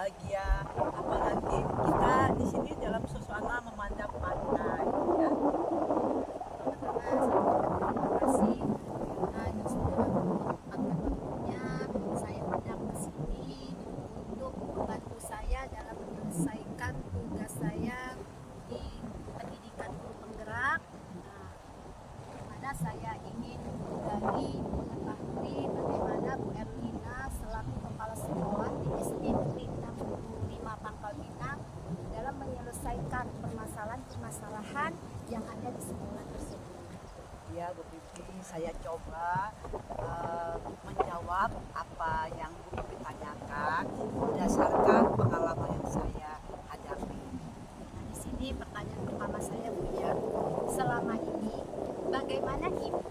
bahagia, apalagi kita di sini dalam suasana memandang pantai ya. Terima kasih karena sudah menyempatkan waktunya saya datang ke sini untuk membantu saya dalam menyelesaikan tugas saya di pendidikan guru penggerak. Nah, di mana saya ingin dari mengetahui bagaimana Bu Erlina selaku kepala sekolah di SD Negeri 65 Pangkal Pinang dalam menyelesaikan permasalahan-permasalahan yang ada di sekolah tersebut. Ya Bu Pipi, saya coba menjawab apa yang Bu Pipi tanyakan berdasarkan pengalaman yang saya hadapi. Nah, di sini pertanyaan pertama saya, Bu, ya. Selama ini, bagaimana Ibu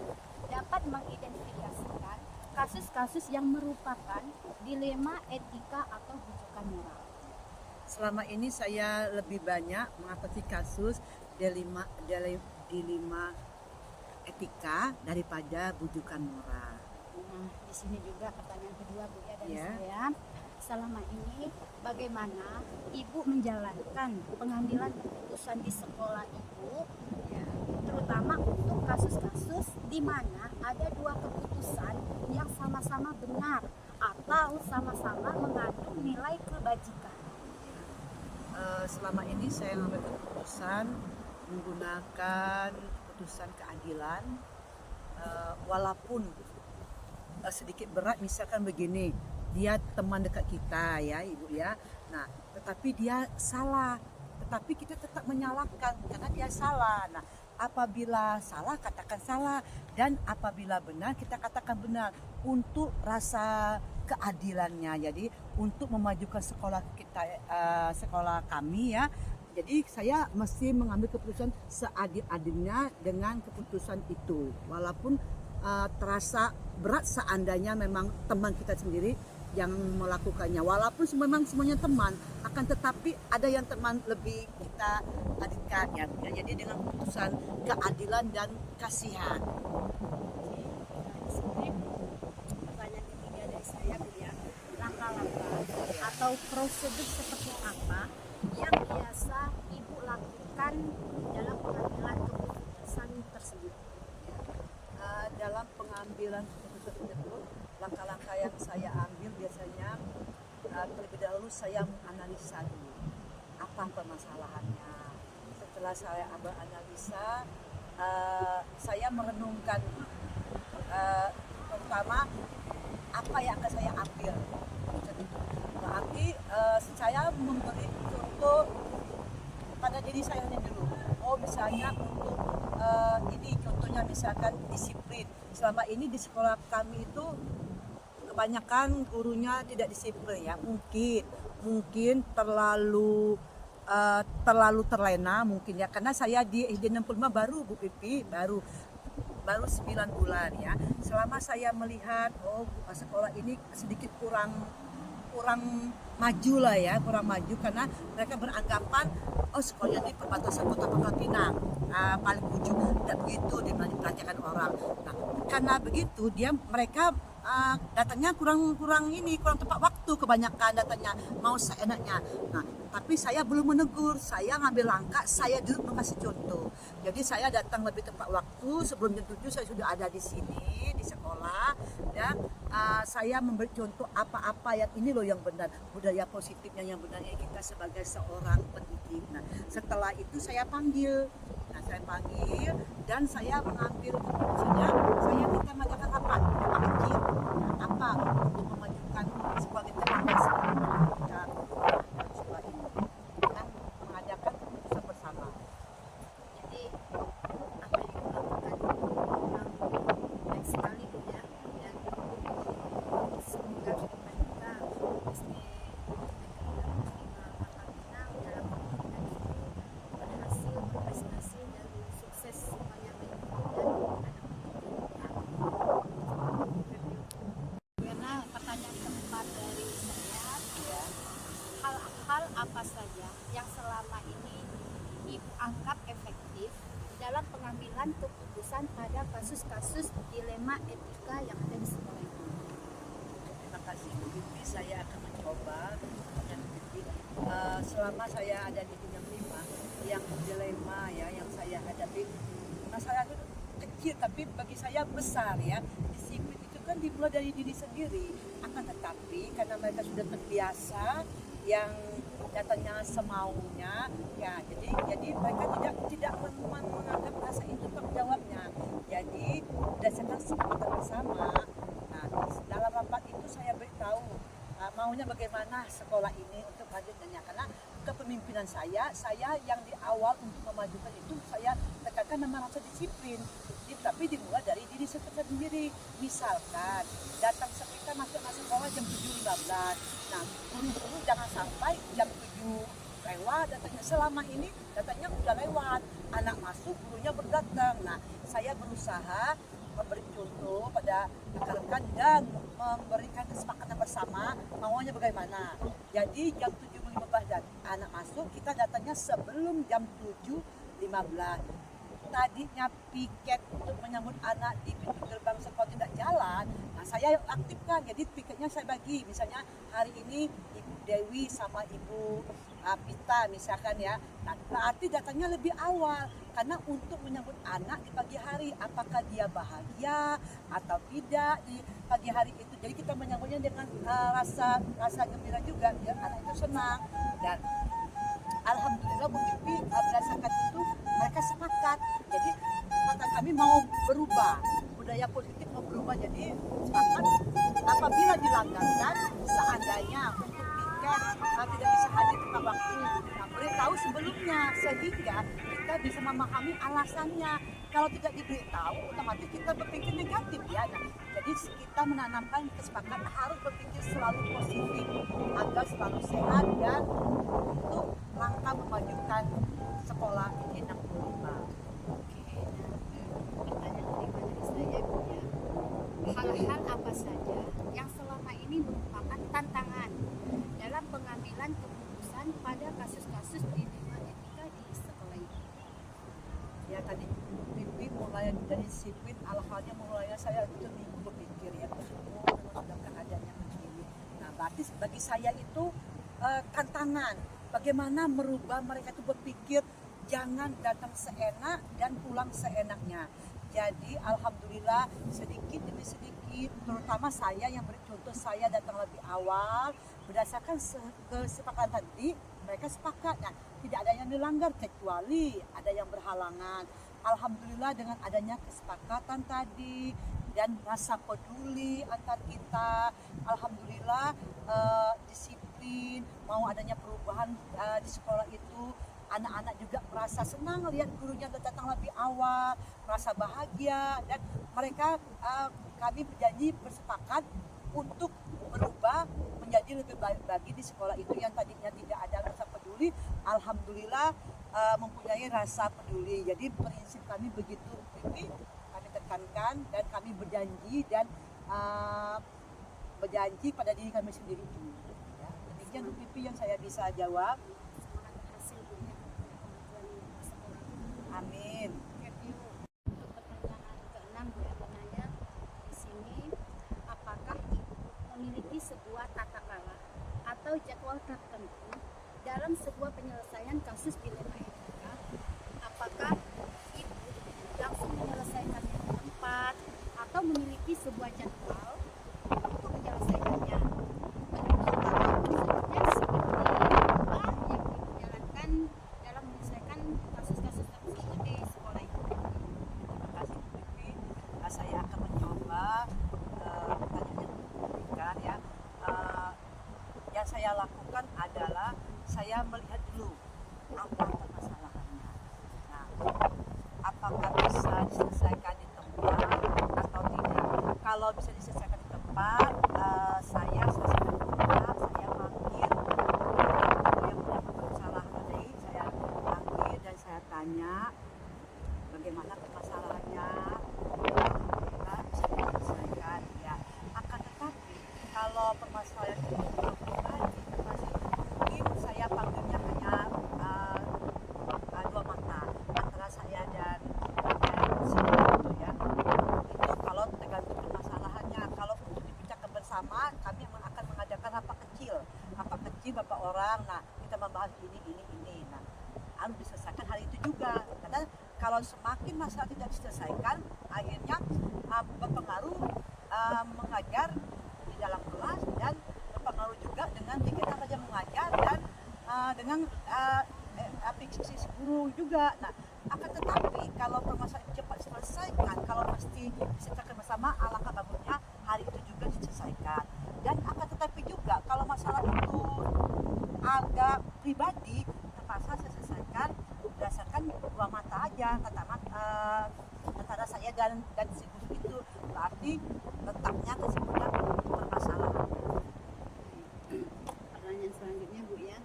dapat mengidentifikasikan kasus-kasus yang merupakan dilema etika atau bujukan moral? Selama ini saya lebih banyak mengatasi kasus dilema etika daripada bujukan moral. Nah, di sini juga pertanyaan kedua, Bu, ya, dari Ya. saya. Selama ini, bagaimana Ibu menjalankan pengambilan keputusan di sekolah Ibu, ya, terutama untuk kasus-kasus di mana ada dua keputusan yang sama-sama benar atau sama-sama mengandung nilai kebajikan? Selama ini saya mengambil keputusan menggunakan keputusan keadilan, walaupun sedikit berat. Misalkan begini, dia teman dekat kita ya Ibu ya, nah tetapi dia salah, tetapi kita tetap menyalahkan karena dia salah. Nah apabila salah katakan salah, dan apabila benar kita katakan benar, untuk rasa keadilannya. Jadi untuk memajukan sekolah kita, sekolah kami ya, jadi saya mesti mengambil keputusan seadil-adilnya dengan keputusan itu, walaupun terasa berat seandainya memang teman kita sendiri yang melakukannya, walaupun memang semuanya teman, akan tetapi ada yang teman lebih kita adilkan ya. Jadi dengan keputusan keadilan dan kasihan. Di sini pertanyaan ketiga dari saya, Bu, ya. Langkah-langkah atau prosedur seperti apa yang biasa Ibu lakukan dalam pengambilan keputusan tersebut? Dalam pengambilan keputusan tersebut, langkah-langkah yang saya ambil biasanya terlebih dahulu saya menganalisa dulu apa permasalahannya. Setelah saya analisa, saya merenungkan pertama apa yang akan saya ambil. Berarti saya memberi contoh pada diri saya dulu. Oh misalnya untuk ini contohnya misalkan disiplin. Selama ini di sekolah kami itu kebanyakan gurunya tidak disiplin ya. Mungkin terlalu terlena mungkin ya, karena saya di SD 65 baru Bu Pipi, baru 9 bulan ya. Selama saya melihat sekolah ini sedikit kurang maju lah ya, kurang maju karena mereka beranggapan sekolah ini perbatasan Kota Pangkal Pinang, paling ujung. Tidak begitu diperhatikan orang. Nah, karena begitu mereka datangnya kurang tepat waktu, kebanyakan datangnya mau seenaknya. Nah, tapi saya belum menegur, saya ngambil langkah, saya dulu mengasih contoh. Jadi saya datang lebih tepat waktu, sebelum jam 7 saya sudah ada di sini di sekolah dan saya memberi contoh apa-apa yang ini loh yang benar, budaya positifnya yang benarnya kita sebagai seorang pendidik. Nah, setelah itu saya panggil. Dan saya mengambil keputusannya, saya kita mengadakan apa kecil, apa untuk memajukan sebagai tetangga kita sekolah ini dan mengadakan keputusan bersama. Jadi apa yang dilakukan baik sekali, Bu, ya, dan semoga kita SD Pangkal Pinang dalam pendidikan itu berhasil, berprestasi dan sukses semuanya baik ibu dan anak-anak. Karena pertanyaan keempat dari saya, ya, hal-hal apa saja yang selama ini Ibu anggap efektif dalam pengambilan keputusan pada kasus-kasus dilema etika yang ada di sekolah itu? Terima kasih Bu Pipi, saya akan mencoba dengan Bu Pipi selama saya ada di dunia prima, yang dilema ya yang saya hadapi, masalah itu kecil tapi bagi saya besar ya. Disiplin itu kan dimulai dari diri sendiri, akan tetapi karena mereka sudah terbiasa yang datangnya semaunya ya, jadi mereka tidak menganggap rasa itu tanggung jawabnya. Jadi berdasarkan kesepakatan bersama, nah dalam rapat itu saya beritahu maunya bagaimana sekolah ini untuk lanjutnya, karena kepemimpinan saya yang di awal untuk memajukan itu saya tekankan nama rasa disiplin, tapi dimulai dari diri sendiri. Misalkan datang kita masuk sekolah jam 7.15, nah guru-guru jangan sampai jam 7 lewat datangnya. Selama ini datangnya udah lewat, anak masuk gurunya berdatang. Nah saya berusaha memberi contoh pada rekan-rekan dan memberikan kesepakatan bersama maunya bagaimana. Jadi jam 7.15 dan anak masuk, kita datangnya sebelum jam 7.15. Tadinya piket untuk menyambut anak di pintu gerbang sekolah tidak jalan, nah saya aktifkan. Jadi piketnya saya bagi, misalnya hari ini Ibu Dewi sama Ibu Pita misalkan ya. Nah berarti datangnya lebih awal, karena untuk menyambut anak di pagi hari, apakah dia bahagia atau tidak di pagi hari itu. Jadi kita menyambutnya dengan rasa gembira juga, biar anak itu senang. Dan alhamdulillah Bu Pipi berdasarkan itu mereka sepakat. Jadi kesepakatan kami mau berubah, budaya positif mau berubah. Jadi sepakat apabila dilanggarkan, seandainya untuk piket tidak bisa hadir tepat waktu, nah beritahu sebelumnya sehingga kita bisa memahami alasannya. Kalau tidak diberitahu, otomatis kita berpikir negatif ya. Nah, jadi kita menanamkan kesepakatan harus berpikir selalu positif agar selalu sehat dan untuk langkah memajukan sekolah ini 65. Oke, pertanyaan dari saya Bu ya. Hal-hal apa saja yang selama ini merupakan tantangan dalam pengambilan keputusan pada kasus-kasus dilema etika di sekolah ini? Ya tadi Pipi mulai dari disiplin, alhalnya mulainya saya itu minggu berpikir ya, sudah keadaannya begini. Nah berarti bagi saya itu tantangan bagaimana merubah mereka itu berpikir jangan datang seenak dan pulang seenaknya. Jadi alhamdulillah sedikit demi sedikit, terutama saya yang bercontoh, saya datang lebih awal berdasarkan kesepakatan tadi. Mereka sepakat, nah, tidak ada yang dilanggar kecuali ada yang berhalangan. Alhamdulillah dengan adanya kesepakatan tadi dan rasa peduli antar kita, alhamdulillah disiplin, mau adanya perubahan di sekolah itu. Anak-anak juga merasa senang lihat gurunya datang lebih awal, merasa bahagia, dan mereka kami berjanji bersepakat untuk berubah menjadi lebih baik lagi di sekolah itu. Yang tadinya tidak ada rasa peduli, alhamdulillah mempunyai rasa peduli. Jadi prinsip kami begitu Pipi, kami tekankan dan kami berjanji dan berjanji pada diri kami sendiri dulu. Ya, demikian Bu Pipi yang saya bisa jawab. Semoga berhasil Bu ya kemajuan sekolah. Amin. Untuk pertanyaan ke-6 Bu yang menanya di sini, apakah Ibu memiliki sebuah tata cara atau jadwal tertentu dalam sebuah penyelesaian kasus dilema etika? Apakah Ibu langsung menyelesaikannya di tempat atau memiliki sebuah jadwal untuk menyelesaikannya? Sebenarnya seperti apa yang Ibu jalankan dalam menyelesaikan kasus-kasus tersebut di sekolah itu? Terima kasih Bu Pipi. Saya akan mencoba pertanyaan yang diberikan ya. Yang saya lakukan adalah saya melihat dulu apa permasalahannya. Nah, apakah bisa diselesaikan di tempat atau tidak? Kalau bisa diselesaikan di tempat, saya selesaikan di tempat. Saya panggil yang punya permasalahan ini, saya panggil dan saya tanya bagaimana permasalahannya. Alhamdulillah bisa diselesaikan ya. Akan tetapi kalau permasalahan itu mungkin saya panggilnya hanya dua mata antara saya dan si itu ya. Itu kalau tergantung permasalahannya. Kalau untuk dipecahkan orang, nah kita membahas ini. Nah, harus diselesaikan hari itu juga. Karena kalau semakin masalah tidak diselesaikan, akhirnya berpengaruh mengajar di dalam kelas dan berpengaruh juga dengan kegiatan belajar mengajar dan dengan aplikasi guru juga. Nah, akan tetapi kalau permasalahan cepat diselesaikan, kalau pasti diselesaikan bersama, alangkah bagusnya hari itu juga diselesaikan. Dan akan tetapi juga kalau masalah itu agak pribadi, terpaksa saya selesaikan berdasarkan dua mata aja, antara saya dan si guru itu. Berarti letaknya kesimpulan permasalahan. Pertanyaan selanjutnya Bu ya,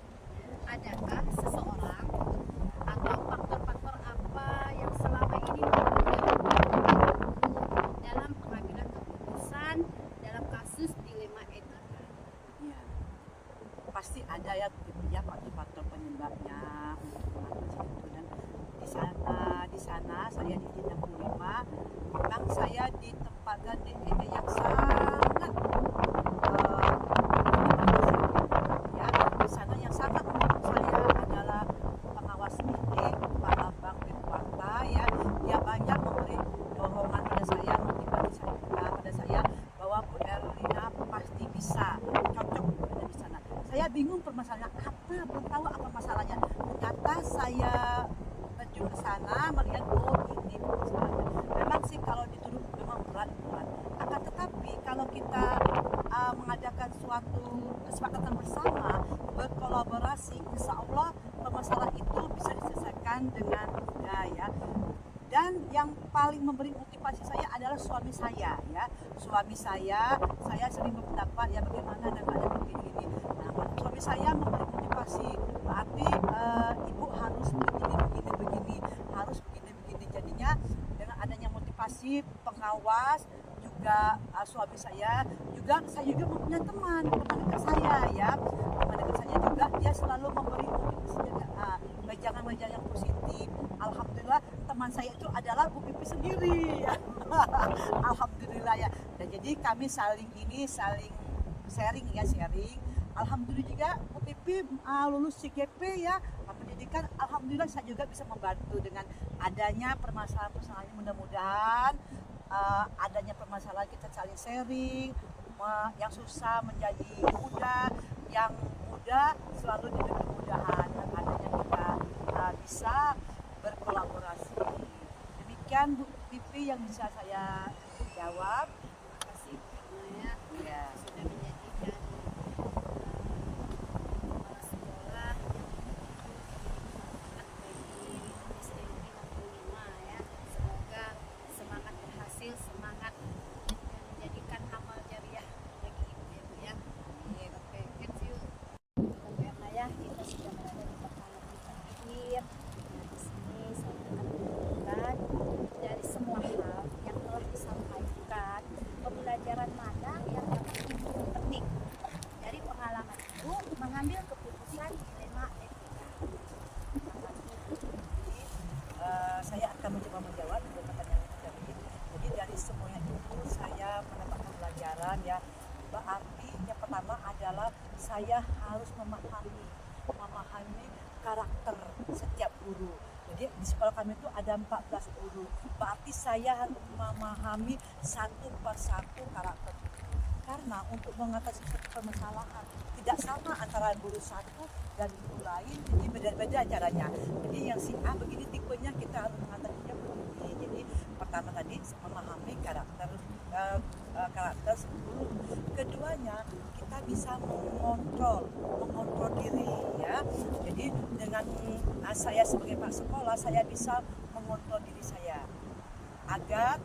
adakah seseorang atau faktor-faktor apa yang selama ini dalam pengambilan keputusan dalam kasus dilema etika? Ya, pasti ada ya faktor-faktor penyebabnya untuk dan di sana saya di 65 memang saya ditempatkan di area yang sangat ya, di sana yang sangat menurut saya adalah pengawas milik kepala bank Birkwata ya, dia banyak memberi dorongan pada saya, motivasi pada saya bahwa Bu Erlina pasti bisa, cocok ada di sana. Saya bingung permasalahannya apa, belum tahu apa masalahnya. Ternyata saya terjun ke sana melihat ini masalahnya. Memang sih kalau dituduh memang berat. Akan tetapi kalau kita mengadakan suatu kesepakatan bersama, berkolaborasi, insya Allah permasalahan itu bisa diselesaikan dengan mudah ya. Dan yang paling memberi motivasi saya adalah suami saya ya. Suami saya sering berpendapat ya bagaimana dan keadaan begini. Nah, suami saya memberi motivasi, berarti ibu harus begini, harus begini. Jadinya dengan adanya motivasi pengawas juga suami saya juga mempunyai teman dekat saya ya. Teman dekat saya juga dia selalu memberi motivasi wejangan yang positif. Alhamdulillah teman saya itu adalah Bu Pipi sendiri ya. Alhamdulillah ya. Dan jadi kami saling sharing. Alhamdulillah juga Bu Pipi lulus CGP ya, pendidikan. Alhamdulillah saya juga bisa membantu dengan adanya permasalahan-permasalahan ini. Mudah-mudahan adanya permasalahan kita saling sharing, yang susah menjadi mudah, yang mudah selalu diberi kemudahan, dan adanya kita bisa berkolaborasi. Demikian Bu Pipi yang bisa saya jawab. Terima kasih karena ya sudah menjadikan kepala sekolah bagi SDN 65 ya. Semoga semangat berhasil, semangat dan menjadikan amal jariah bagi ibu ya Bu ya. Oke, thank you. Karena ya kita sudah berada di pertanyaan terakhir. Nah, di sini saya akan menunjukkan dari semua hal yang telah disampaikan, pembelajaran mana yang dapat ibu petik dari pengalaman ibu mengambil keputusan dilema etika. Saya akan mencoba menjawab pertanyaan itu tadi. Jadi dari semuanya itu saya mendapatkan pelajaran ya. Berarti yang pertama adalah saya harus memahami karakter setiap guru. Jadi di sekolah kami itu ada 14 guru. Berarti saya harus memahami satu persatu karakter itu. Karena untuk mengatasi satu permasalahan tidak sama antara guru satu dan guru lain, jadi beda-beda caranya. Jadi yang si A begini tipenya, kita harus mengatasinya begini. Jadi pertama tadi memahami karakter guru. Keduanya kita bisa mengontrol diri ya. Jadi dengan saya sebagai pak sekolah, saya bisa mengontrol diri saya agar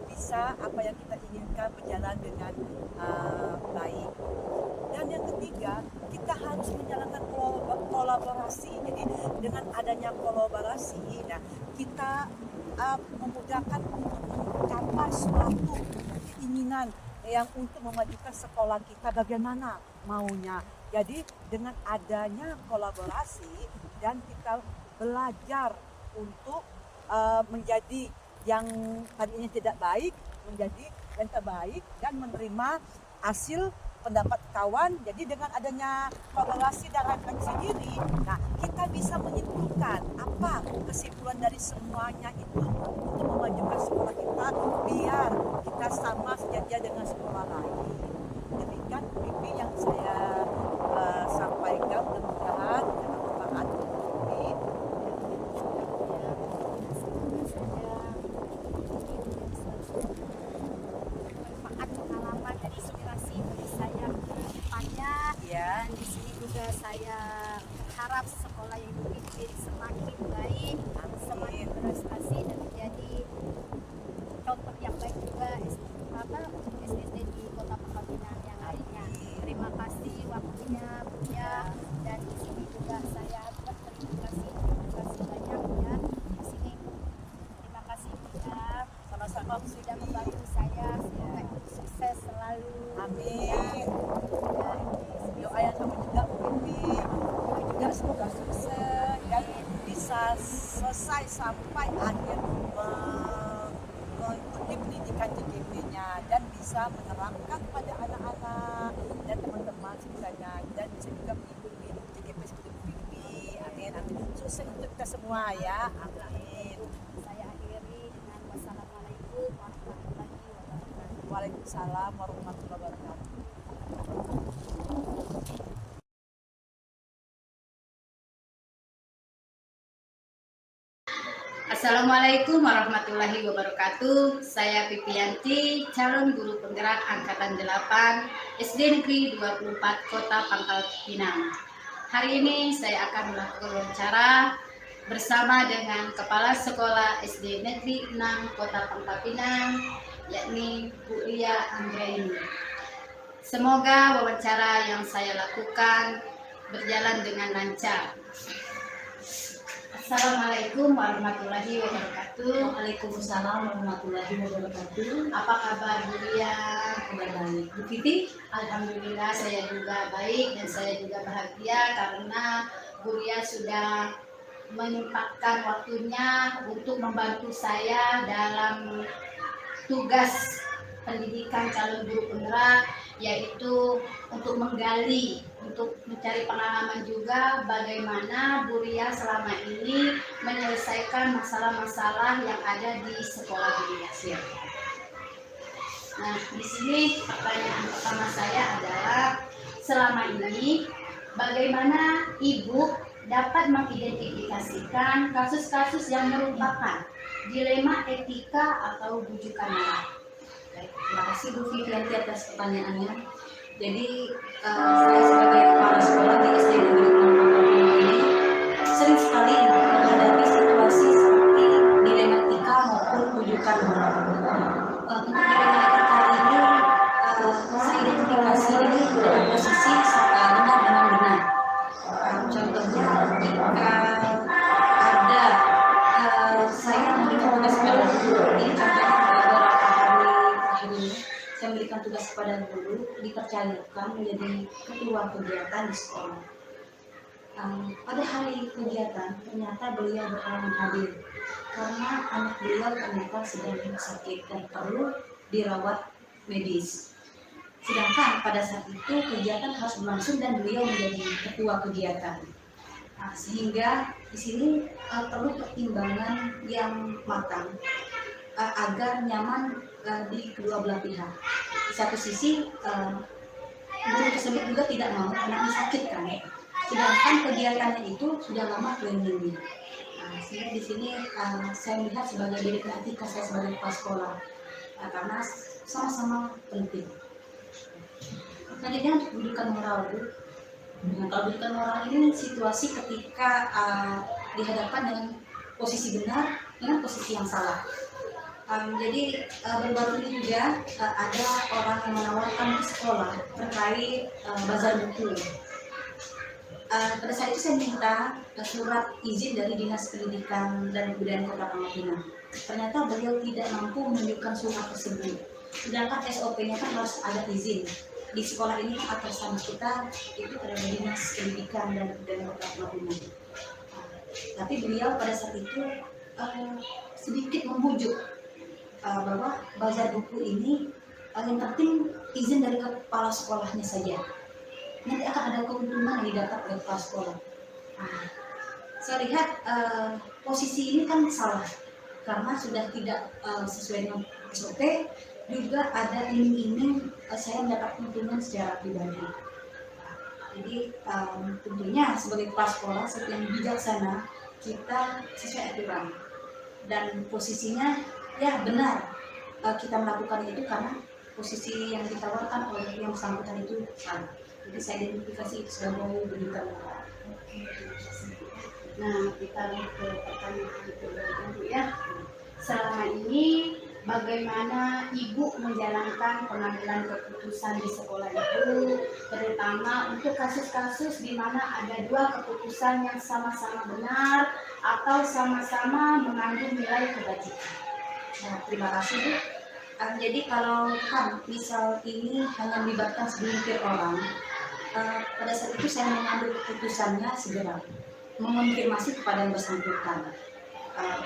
bisa apa yang kita inginkan berjalan dengan baik. Dan yang ketiga, kita harus menjalankan kolaborasi. Jadi dengan adanya kolaborasi, nah kita memudahkan untuk mencapai suatu keinginan yang untuk memajukan sekolah kita bagaimana maunya. Jadi dengan adanya kolaborasi dan kita belajar untuk menjadi yang tadinya tidak baik menjadi yang terbaik dan menerima hasil pendapat kawan. Jadi dengan adanya evaluasi dan refleksi diri, nah kita bisa menyimpulkan apa kesimpulan dari semuanya itu untuk memajukan sekolah kita biar kita sama sejajar dengan sekolah lain. Demikian Pipi yang saya sampaikan, mudah-mudahan bermanfaat untuk Pipi. Manfaat pengalaman dan inspirasi bagi saya ke depannya. Ya. Dan di sini juga saya harap sekolah yang dipimpin semakin baik, semakin berprestasi dan menjadi contoh yang baik juga SSD di Kota Pangkal Pinang yang lainnya. Terima kasih waktunya Buya, dan di sini juga saya berterima kasih banyak ya di sini. Terima kasih Buya, Sama-sama sudah membantu saya, semoga itu sukses selalu. Amin. Doa yang sama juga Pipi, juga semoga sukses dan bisa selesai sampai akhir mengikuti pendidikan JGP-nya dan bisa menerapkan pada anak-anak dan teman-teman semuanya, dan bisa juga mengikuti JGP seperti Pipi. Amin, amin. Sukses untuk kita semua ya. Amin. Saya akhiri dengan wassalamualaikum warahmatullahi wabarakatuh. Waalaikumsalam warahmatullahi wabarakatuh. Assalamualaikum warahmatullahi wabarakatuh. Saya Pipianti, calon guru penggerak angkatan 8 SD Negeri 24 Kota Pangkal Pinang. Hari ini saya akan melakukan wawancara bersama dengan Kepala Sekolah SD Negeri 6 Kota Pangkal Pinang, yakni Bu Lia Anggraini. Semoga wawancara yang saya lakukan berjalan dengan lancar. Assalamualaikum warahmatullahi wabarakatuh. Waalaikumsalam warahmatullahi wabarakatuh. Apa kabar Bu Lia? Kabar baik. Bu Titi? Alhamdulillah saya juga baik dan saya juga bahagia karena Bu Lia sudah menyempatkan waktunya untuk membantu saya dalam tugas pendidikan calon guru penggerak, yaitu untuk menggali, untuk mencari pengalaman juga bagaimana Bu Lia selama ini menyelesaikan masalah-masalah yang ada di sekolah Bu Lia. Nah, di sini pertanyaan pertama saya adalah, selama ini bagaimana Ibu dapat mengidentifikasikan kasus-kasus yang merupakan dilema etika atau bujukan moral? Baik, terima kasih Bu Vivianti atas pertanyaannya. Jadi saya sebagai kepala sekolah di SD Negeri 6 Pangkal Pinang ini sering sekali menghadapi situasi seperti dilema etika maupun bujukan moral. Untuk dilema etika ini saya identifikasi dengan posisi benar dengan benar. Contohnya jika ada saya memberikan tugas kepada guru, ini contohnya beberapa hari terakhir ini saya memberikan tugas kepada guru, dipercayakan menjadi ketua kegiatan di sekolah. Pada hari kegiatan ternyata beliau berhalangan hadir karena anak beliau ternyata sedang sakit dan perlu dirawat medis. Sedangkan pada saat itu kegiatan harus berlangsung dan beliau menjadi ketua kegiatan. Sehingga di sini perlu pertimbangan yang matang agar nyaman di kedua belah pihak. Di satu sisi guru tersebut juga tidak mau anaknya sakit kan, sedangkan kegiatannya itu sudah lama planning. Sehingga di sini saya melihat sebagai didikan etika saya sebagai kepala sekolah, karena sama-sama penting. Selanjutnya untuk bujukan moral, Bu. Nah, kalau bujukan moral ini situasi ketika dihadapkan dengan posisi benar dengan posisi yang salah. Jadi baru-baru ini juga ada orang yang menawarkan ke sekolah terkait bazar buku. Pada saat itu saya minta surat izin dari Dinas Pendidikan dan Kebudayaan Kota Pangkal Pinang. Ternyata beliau tidak mampu menunjukkan surat tersebut. Sedangkan SOP-nya kan harus ada izin. Di sekolah ini kan atasan kita itu ada Dinas Pendidikan dan Kebudayaan Kota Pangkal Pinang. Tapi beliau pada saat itu sedikit membujuk bahwa bazar buku ini yang penting izin dari kepala sekolahnya saja. Nanti akan ada keuntungan yang didapat oleh kepala sekolah. Nah, saya lihat posisi ini kan salah karena sudah tidak sesuai dengan SOP, juga ada iming-iming saya mendapat keuntungan secara pribadi. Jadi tentunya sebagai kepala sekolah yang bijaksana kita sesuai aturan dan posisinya ya benar kita melakukan itu karena posisi yang ditawarkan oleh yang bersangkutan itu salah. Jadi saya identifikasi itu sebagai berita bohong. Nah, kita lanjut ke pertanyaan kedua Bu ya. Selama ini bagaimana Ibu menjalankan pengambilan keputusan di sekolah itu, terutama untuk kasus-kasus di mana ada dua keputusan yang sama-sama benar atau sama-sama mengandung nilai kebajikan? Nah, terima kasih Bu. Jadi kalau kan misal ini hanya melibatkan segelintir orang, pada saat itu saya mengambil keputusannya segera mengonfirmasi kepada yang bersangkutan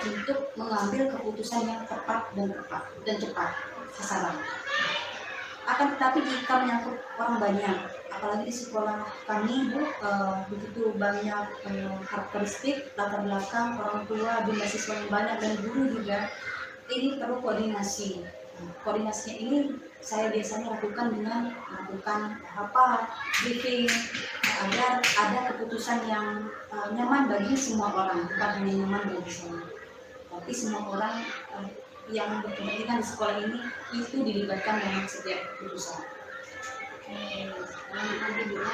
untuk mengambil keputusan yang tepat dan cepat sasaran. Akan tetapi jika menyangkut orang banyak, apalagi di sekolah kami Bu, begitu banyak karakteristik latar belakang orang tua, jumlah siswa yang banyak dan guru juga, ini perlu koordinasi. Koordinasinya ini saya biasanya lakukan dengan melakukan briefing agar ada keputusan yang nyaman bagi semua orang, bukan hanya nyaman bagi saya, tapi semua orang yang berkepentingan di sekolah ini itu dilibatkan dalam setiap keputusan. Nanti ya,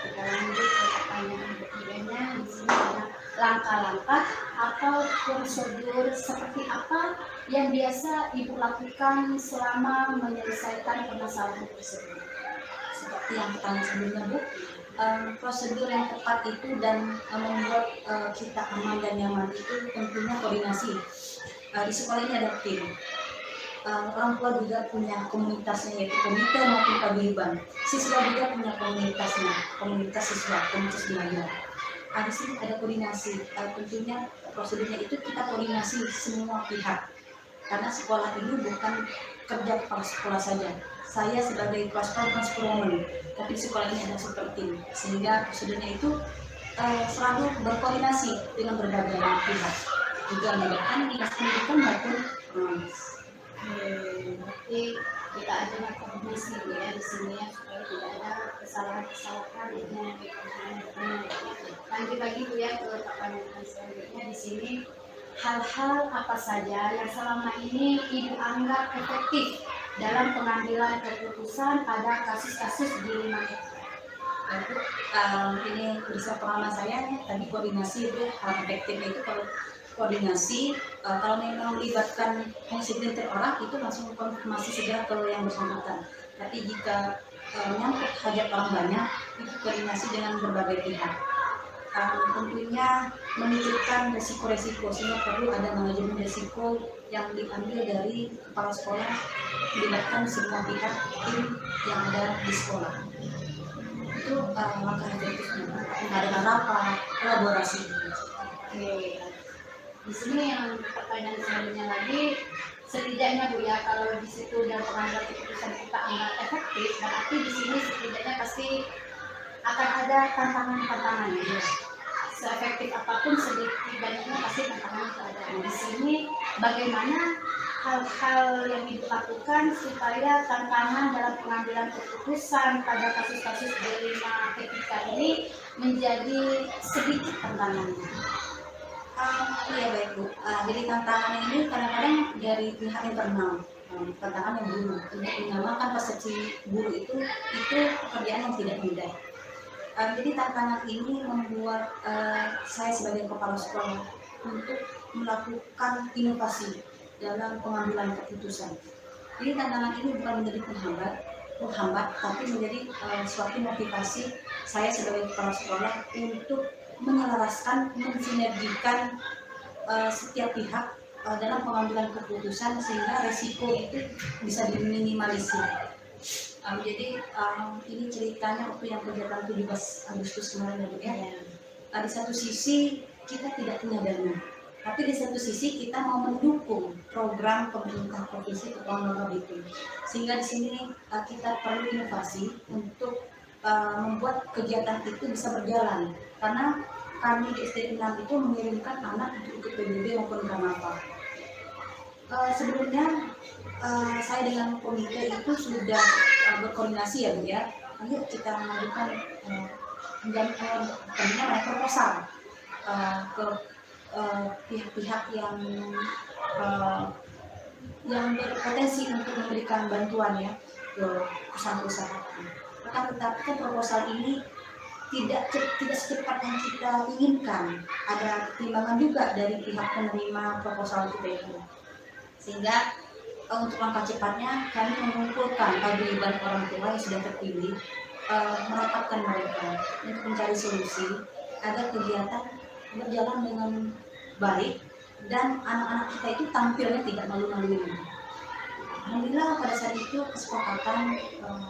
kita lanjut ke pertanyaan ketiganya. Di sini ada langkah-langkah atau prosedur seperti apa yang biasa Ibu lakukan selama menyelesaikan permasalahan tersebut? Seperti yang pertanyaan sebelumnya Bu, prosedur yang tepat itu dan membuat kita aman dan nyaman itu tentunya koordinasi. Di sekolah ini ada tim. Orang tua juga punya komunitasnya, yaitu komite maupun paguyuban. Siswa juga punya komunitasnya, komunitas siswa, komunitas belajar. Di sini ada koordinasi. Tentunya prosedurnya itu kita koordinasi semua pihak. Karena sekolah ini bukan kerja kepala sekolah saja. Saya sebagai kepala sekolah bukan superwoman, tapi sekolah ini ada super tim. Sehingga prosedurnya itu selalu berkoordinasi dengan berbagai pihak. Juga melibatkan dinas pendidikan maupun Berarti kita ada koordinasi ya di sini ya, supaya tidak ada kesalahan-kesalahan yang lanjut lagi Bu ya ke pertanyaan selanjutnya. Di sini hal-hal apa saja yang selama ini Ibu anggap efektif dalam pengambilan keputusan pada kasus-kasus di Lima Hektar? Ini bisa pengalaman saya tadi koordinasi itu hal efektifnya itu kalau koordinasi kalau memang melibatkan hanya segelintir orang itu langsung konfirmasi segera ke yang bersangkutan. Tapi jika menyangkut hajat orang banyak itu koordinasi dengan berbagai pihak. Tentunya memikirkan resiko-resiko sehingga perlu ada manajemen resiko yang diambil dari kepala sekolah melibatkan semua pihak tim yang ada di sekolah. Itu langkah efektifnya, mengadakan rapat, kolaborasi. Oke. Di sini yang pertanyaan selanjutnya lagi, setidaknya Bu ya, kalau di situ dalam pengambilan keputusan kita anggap efektif, berarti di sini setidaknya pasti akan ada tantangan-tantangan ya. Seefektif apapun sedikit banyaknya pasti tantangan itu ada. Nah, di sini bagaimana hal-hal yang dilakukan supaya tantangan dalam pengambilan keputusan pada kasus-kasus di Lima Hektar ini menjadi sedikit tantangannya? Iya baik Bu. Jadi tantangan ini kadang-kadang dari pihak internal, tantangan yang guru untuk menyamakan persepsi guru itu pekerjaan yang tidak mudah. Jadi tantangan ini membuat saya sebagai kepala sekolah untuk melakukan inovasi dalam pengambilan keputusan. Jadi tantangan ini bukan menjadi penghambat, tapi menjadi suatu motivasi saya sebagai kepala sekolah untuk menyelaraskan, mensinergikan setiap pihak dalam pengambilan keputusan sehingga resiko itu bisa diminimalisir. Jadi ini ceritanya waktu yang kegiatan 17 Agustus kemarin ya. Di satu sisi kita tidak punya dana, Tapi di satu sisi kita mau mendukung program pemerintah provinsi Kepulauan Mentawai itu, sehingga di sini kita perlu inovasi untuk membuat kegiatan itu bisa berjalan, karena kami di SD 6 itu mengirimkan anak untuk ikut PBB maupun karnaval. Sebelumnya saya dengan komite itu sudah berkoordinasi ya Bu ya. Nanti kita mengajukan proposal ke pihak-pihak yang berpotensi untuk memberikan bantuan ya ke perusahaan-perusahaan. Akan tetapi kan proposal ini tidak secepat yang kita inginkan. Ada pertimbangan juga dari pihak penerima proposal kita itu. Sehingga untuk langkah cepatnya kami mengumpulkan paguyuban orang tua yang sudah terpilih, merapatkan mereka untuk mencari solusi agar kegiatan berjalan dengan baik dan anak-anak kita itu tampilnya tidak malu-maluin. Alhamdulillah pada saat itu kesepakatan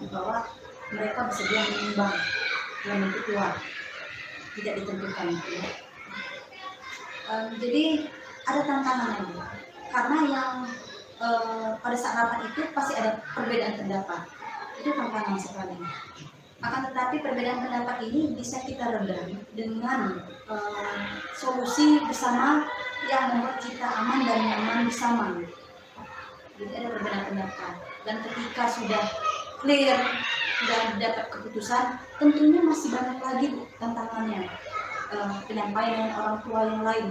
bahwa mereka bersedia menyumbang dalam bentuk uang, tidak ditentukan. Jadi ada tantangannya, karena yang pada saat rapat itu pasti ada perbedaan pendapat. Itu tantangan sekali. Akan tetapi perbedaan pendapat ini bisa kita redam dengan solusi bersama yang membuat kita aman dan nyaman bersama. Jadi ada perbedaan pendapat, dan ketika sudah clear, sudah dapat keputusan, tentunya masih banyak lagi tantangannya, penyampaian dengan orang tua yang lain,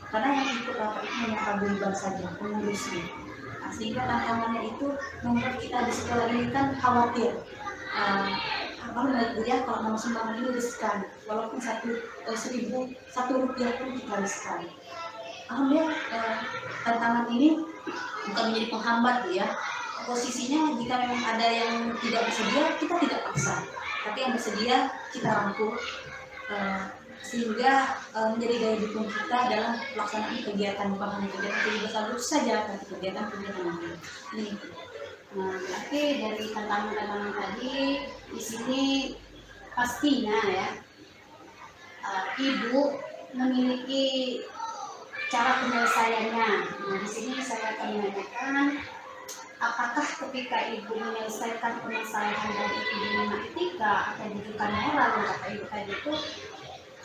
karena yang ikut rapat itu hanya paguyuban saja, pengurusnya. Sehingga tantangannya itu membuat kita di sekolah ini kan khawatir. Abang ya kalau nama sumbangan ini riskan, walaupun 1.000 rupiah pun kita riskan. Alhamdulillah tantangan ini bukan menjadi penghambat ya. Posisinya jika memang ada yang tidak bersedia, kita tidak paksa, tapi yang bersedia kita rangkul sehingga menjadi daya dukung kita dalam pelaksanaan kegiatan, bukan hanya kegiatan saja, tapi kegiatan lain. Ini. Nah, berarti dari tantangan-tantangan tadi di sini pastinya ya ibu memiliki cara penyelesaiannya. Nah, di sini saya akan menanyakan, apakah ketika ibu menyelesaikan permasalahan dari ibu dilema etika atau rujukan moral yang kata ibu tadi itu,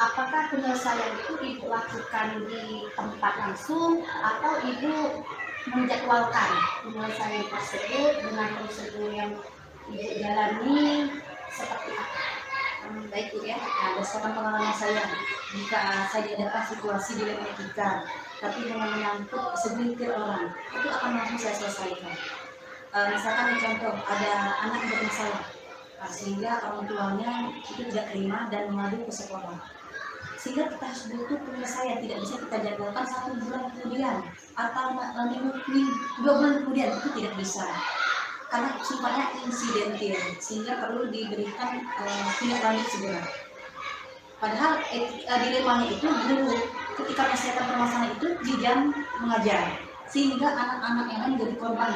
apakah penyelesaian itu ibu lakukan di tempat langsung atau ibu menjadwalkan penyelesaian tersebut dengan prosedur yang ibu jalani seperti apa? Baik Bu ya, nah, berdasarkan pengalaman saya, jika saya dihadapkan situasi dilema etika tapi dengan menyangkut segelintir orang, itu akan langsung saya selesaikan. Misalkan contoh, ada anak yang bermasalah, sehingga orang tuanya itu tidak terima dan mengadu ke sekolah, sehingga kita harus butuh penyelesaian. Tidak bisa kita jadwalkan 1 bulan kemudian atau 2 bulan kemudian, itu tidak bisa, karena sifatnya insidentil, sehingga perlu diberikan tindak lanjut segera. Padahal dilemanya itu guru ketika menyelesaikan permasalahan itu di jam mengajar, sehingga anak-anak yang lain jadi korban.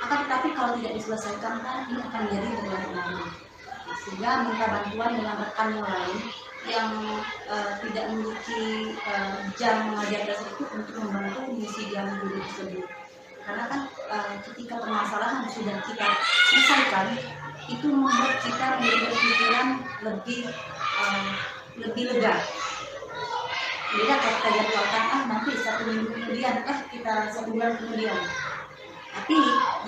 Akan tetapi kalau tidak diselesaikan, ini akan menjadi berlarut-larut, sehingga minta bantuan dengan rekan yang lain yang tidak memiliki jam mengajar dasar itu untuk membantu mengisi jam guru tersebut. Karena kan ketika permasalahan sudah kita selesaikan, itu membuat kita menjadi berpikiran lebih lega. Jadi kalau kita jadwalkan nanti 1 minggu kemudian, kita 1 bulan kemudian. Tapi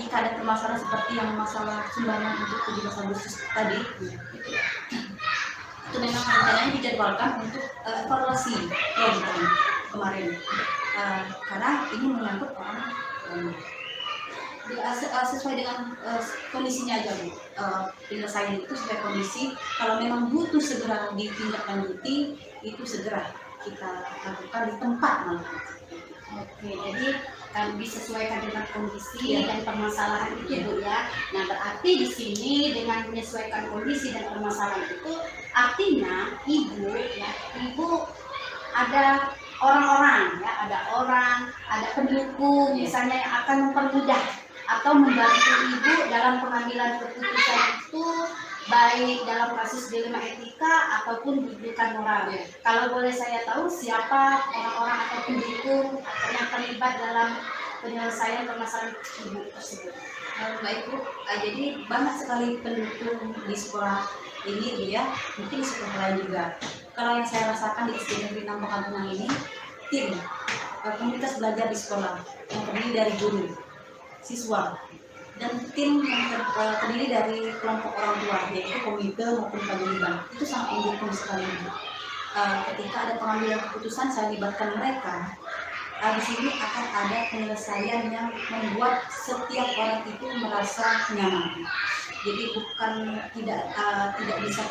jika ada permasalahan seperti yang masalah sumbangan untuk 17 Agustus tadi, itu memang rencananya dijadwalkan untuk evaluasi program kemarin, karena ini menyangkut orang sesuai dengan kondisinya aja Bu. Penyelesaian itu sesuai kondisi. Kalau memang butuh segera ditindaklanjuti, itu segera kita lakukan di tempat malah. Oke, jadi kan disesuaikan dengan kondisi dan permasalahan itu Bu ya. Nah, berarti di sini dengan menyesuaikan kondisi dan permasalahan itu artinya ibu ada orang-orang ya, ada pendukung misalnya yang akan mempermudah atau membantu ibu dalam pengambilan keputusan itu baik dalam kasus dilema etika ataupun pendidikan moral. Kalau boleh saya tahu siapa orang-orang atau pendukung atau yang terlibat dalam penyelesaian permasalahan ibu tersebut? Baik Bu, jadi banyak sekali pendukung di sekolah ini Bu ya, mungkin di sekolah lain juga. Kalau yang saya rasakan di SD Negeri 6 Pekampungan ini, tim komunitas belajar di sekolah yang terdiri dari guru, siswa, dan tim yang terdiri dari kelompok orang tua, yaitu komite maupun paguyuban. Itu sangat mendukung sekali Bu. Ketika ada pengambilan keputusan, saya libatkan mereka. Di sini akan ada penyelesaian yang membuat setiap orang itu merasa nyaman. Jadi bukan tidak bisa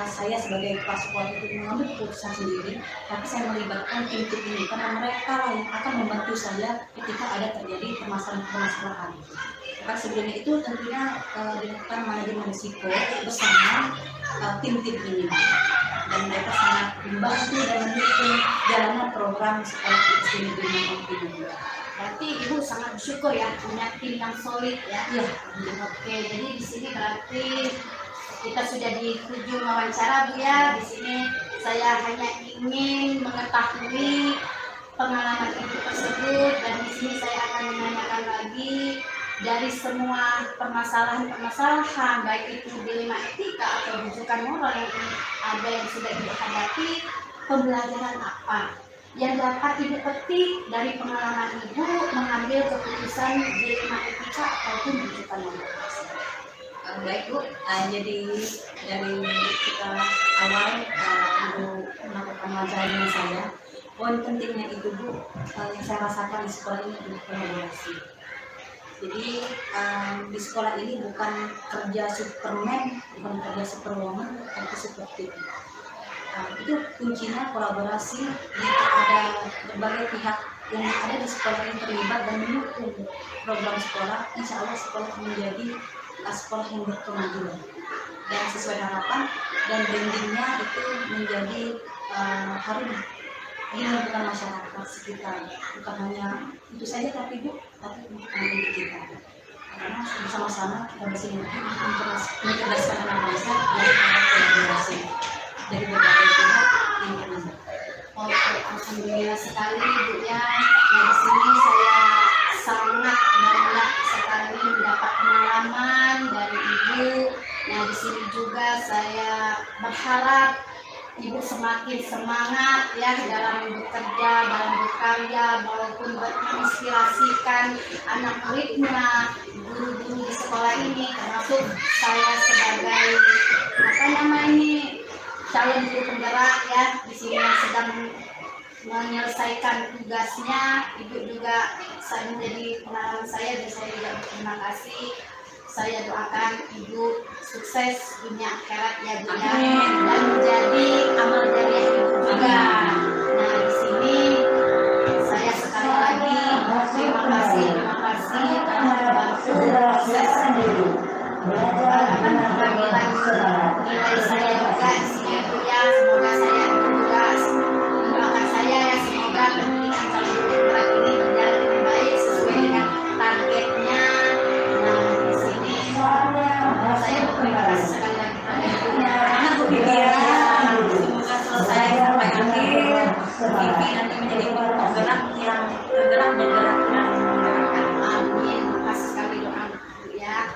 saya sebagai kepala sekolah itu mengambil keputusan sendiri, tapi saya melibatkan tim-tim ini karena mereka lah yang akan membantu saya ketika ada terjadi permasalahan. Karena sebelumnya itu tentunya dilakukan manajemen risiko bersama tim-tim ini. Dan mereka sangat membantu dan mendukung jalannya program sekolah SD Negeri 6 juga. Berarti Ibu sangat bersyukur ya punya tim yang solid ya. Iya. Oke, jadi di sini berarti kita sudah di ujung wawancara Bu ya. Di sini saya hanya ingin mengetahui pengalaman Ibu tersebut, dan di sini saya akan menanyakan lagi dari semua permasalahan baik itu dilema etika atau rujukan moral yang ada yang sudah dihadapi, pembelajaran apa yang dapat Ibu petik dari pengalaman Ibu mengambil keputusan dilema etika ataupun rujukan moral? Baik Bu, jadi dari kita awal Ibu melakukan wawancara dengan saya, poin pentingnya itu Bu, yang saya rasakan di sekolah ini adalah kolaborasi. Jadi di sekolah ini bukan kerja Superman, bukan kerja Superwoman, tapi super tim. Itu kuncinya kolaborasi. Jika ada berbagai pihak yang ada di sekolah yang terlibat dan mendukung program sekolah, insya Allah sekolah menjadi sekolah yang berkemajuan dan sesuai harapan, dan brandingnya itu menjadi harum di lingkungan masyarakat sekitar. Bukan hanya itu saja tapi Bu, tapi untuk anak kita. Karena bersama-sama kita bersinergi untuk mencerdaskan anak bangsa dan kolaborasi dari berbagai pihak yang terlibat. Oke, alhamdulillah sekali Bu ya. Nah, di sini saya sangat banyak sekali mendapat pengalaman dari Ibu. Nah, di sini juga saya berharap Ibu semakin semangat ya dalam bekerja, dalam berkarya, maupun menginspirasikan anak muridnya, guru-guru di sekolah ini, termasuk saya sebagai calon guru penggerak ya di sini yang sedang menyelesaikan tugasnya. Ibu juga menjadi pengalaman saya, dan saya juga berterima kasih. Saya doakan Ibu sukses dunia akhirat ya Bu ya, dan menjadi amal jariah Ibu juga. Nah, di sini saya sekali lagi terima kasih telah membantu proses nilai saya juga di sini Bu ya. Semoga saya juga mendoakan saya ya, semoga pendidikan calon guru penggerak ini berjalan lebih baik sesuai dengan targetnya. Saya berterima kasih sekali lagi pada Ibunya. Bu Vivi ya, semoga selesai sampai akhir. Bu Vivi nanti menjadi guru penggerak yang bergerak dan menggerakkan. Amin. Terima kasih sekali doa Bu ya.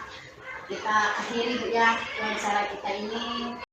Kita akhiri Bu ya wawancara kita ini.